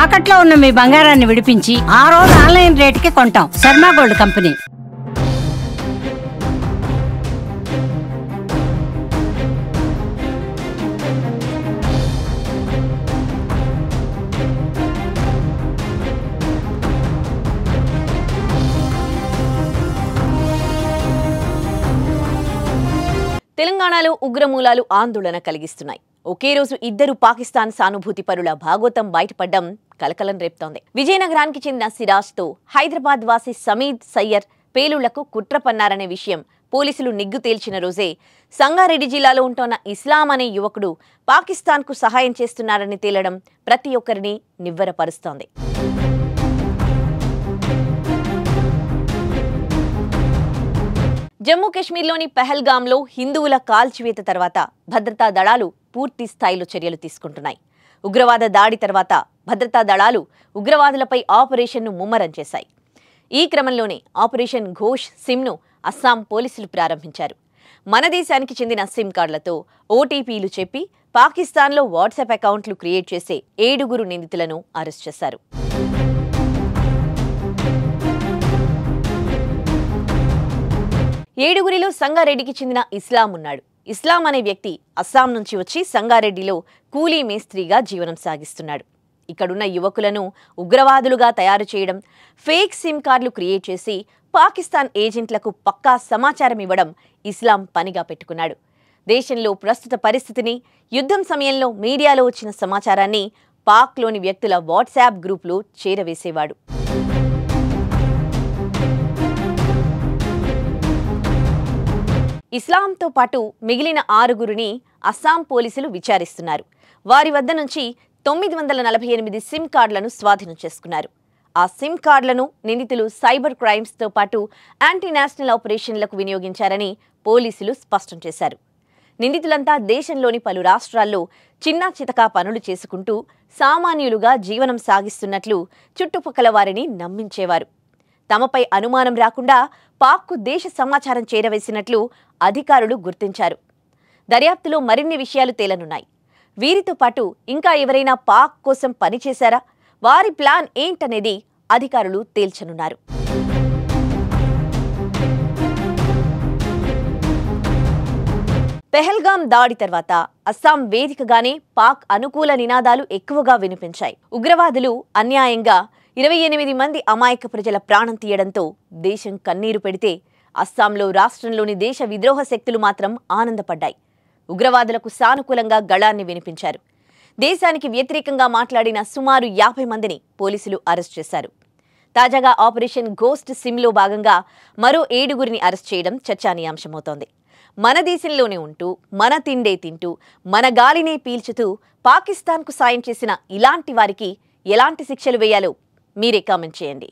తాకట్లో ఉన్న మీ బంగారాన్ని విడిపించి ఆ రోజు ఆన్లైన్ రేటుకి కొంటాం. Sharma gold company. తెలంగాణలో ఉగ్రమూలాలు ఆందోళన కలిగిస్తున్నాయి. ఒకే రోజు ఇద్దరు పాకిస్తాన్ సానుభూతి పరుల భాగోతం బయటపడడం కలకలం రేపుతోంది. విజయనగరానికి చెందిన సిరాజ్తో హైదరాబాద్ వాసి సమీద్ సయ్యర్ పేలుళ్లకు కుట్ర పన్నారనే విషయం పోలీసులు నిగ్గు తేల్చిన రోజే సంగారెడ్డి జిల్లాలో ఉంటున్న ఇస్లాం అనే యువకుడు పాకిస్తాన్కు సహాయం చేస్తున్నారని తేలడం ప్రతి ఒక్కరిని నివ్వెరపరుస్తోంది. జమ్మూ కాశ్మీర్లోని పెహల్గాంలో హిందువుల కాల్చివేత తర్వాత భద్రతా దళాలు పూర్తి స్థాయిలో చర్యలు తీసుకుంటున్నాయి. ఉగ్రవాద దాడి తర్వాత భద్రతా దళాలు ఉగ్రవాదులపై ఆపరేషన్ను ముమ్మరం చేశాయి. ఈ క్రమంలోనే ఆపరేషన్ ఘోష్ సిమ్ను అస్సాం పోలీసులు ప్రారంభించారు. మన దేశానికి చెందిన సిమ్ కార్డులతో ఓటీపీలు చెప్పి పాకిస్తాన్లో వాట్సాప్ అకౌంట్లు క్రియేట్ చేసే 7 నిందితులను అరెస్ట్ చేశారు. ఏడుగురిలో సంగారెడ్డికి చెందిన ఇస్లాం ఉన్నాడు. ఇస్లాం అనే వ్యక్తి అస్సాం నుంచి వచ్చి సంగారెడ్డిలో కూలీ మేస్త్రీగా జీవనం సాగిస్తున్నాడు. ఇక్కడున్న యువకులను ఉగ్రవాదులుగా తయారు చేయడం, ఫేక్ సిమ్ కార్డులు క్రియేట్ చేసి పాకిస్తాన్ ఏజెంట్లకు పక్కా సమాచారం ఇవ్వడం ఇస్లాం పనిగా పెట్టుకున్నాడు. దేశంలో ప్రస్తుత పరిస్థితిని, యుద్ధం సమయంలో మీడియాలో వచ్చిన సమాచారాన్ని పాక్లోని వ్యక్తుల వాట్సాప్ గ్రూపులో చేరవేసేవాడు. ఇస్లాంతో పాటు మిగిలిన 6 అస్సాం పోలీసులు విచారిస్తున్నారు. వారి వద్ద నుంచి 948 సిమ్ కార్డులను స్వాధీనం చేసుకున్నారు. ఆ సిమ్ కార్డులను నిందితులు సైబర్ క్రైమ్స్తో పాటు యాంటీ నేషనల్ ఆపరేషన్లకు వినియోగించారని పోలీసులు స్పష్టం చేశారు. నిందితులంతా దేశంలోని పలు రాష్ట్రాల్లో చిన్నా చితకా పనులు చేసుకుంటూ సామాన్యులుగా జీవనం సాగిస్తున్నట్లు చుట్టుపక్కల వారిని నమ్మించేవారు. తమపై అనుమానం రాకుండా పాక్కు దేశ సమాచారం చేరవేసినట్లు అధికారులు గుర్తించారు. దర్యాప్తులో మరిన్ని విషయాలు తేలనున్నాయి. వీరితో పాటు ఇంకా ఎవరైనా పాక్ కోసం పనిచేశారా, వారి ప్లాన్ ఏంటనేది అధికారులు తేల్చనున్నారు. పెహల్గాం దాడి తర్వాత అస్సాం వేదికగానే పాక్ అనుకూల నినాదాలు ఎక్కువగా వినిపించాయి. ఉగ్రవాదులు అన్యాయంగా 28 మంది అమాయక ప్రజల ప్రాణం తీయడంతో దేశం కన్నీరు పెడితే అస్సాంలో రాష్ట్రంలోని దేశ విద్రోహ శక్తులు మాత్రం ఆనందపడ్డాయి. ఉగ్రవాదులకు సానుకూలంగా గళాన్ని వినిపించారు. దేశానికి వ్యతిరేకంగా మాట్లాడిన సుమారు 50 మందిని పోలీసులు అరెస్ట్ చేశారు. తాజాగా ఆపరేషన్ ఘోస్ట్ సిమ్లో భాగంగా మరో 7 అరెస్ట్ చేయడం చర్చానీయాంశమవుతోంది. మన దేశంలోనే ఉంటూ, మన తిండే తింటూ, మన గాలినే పీల్చుతూ పాకిస్తాన్కు సాయం చేసిన ఇలాంటి వారికి ఎలాంటి శిక్షలు వేయాలో మీరే కామెంట్ చేయండి.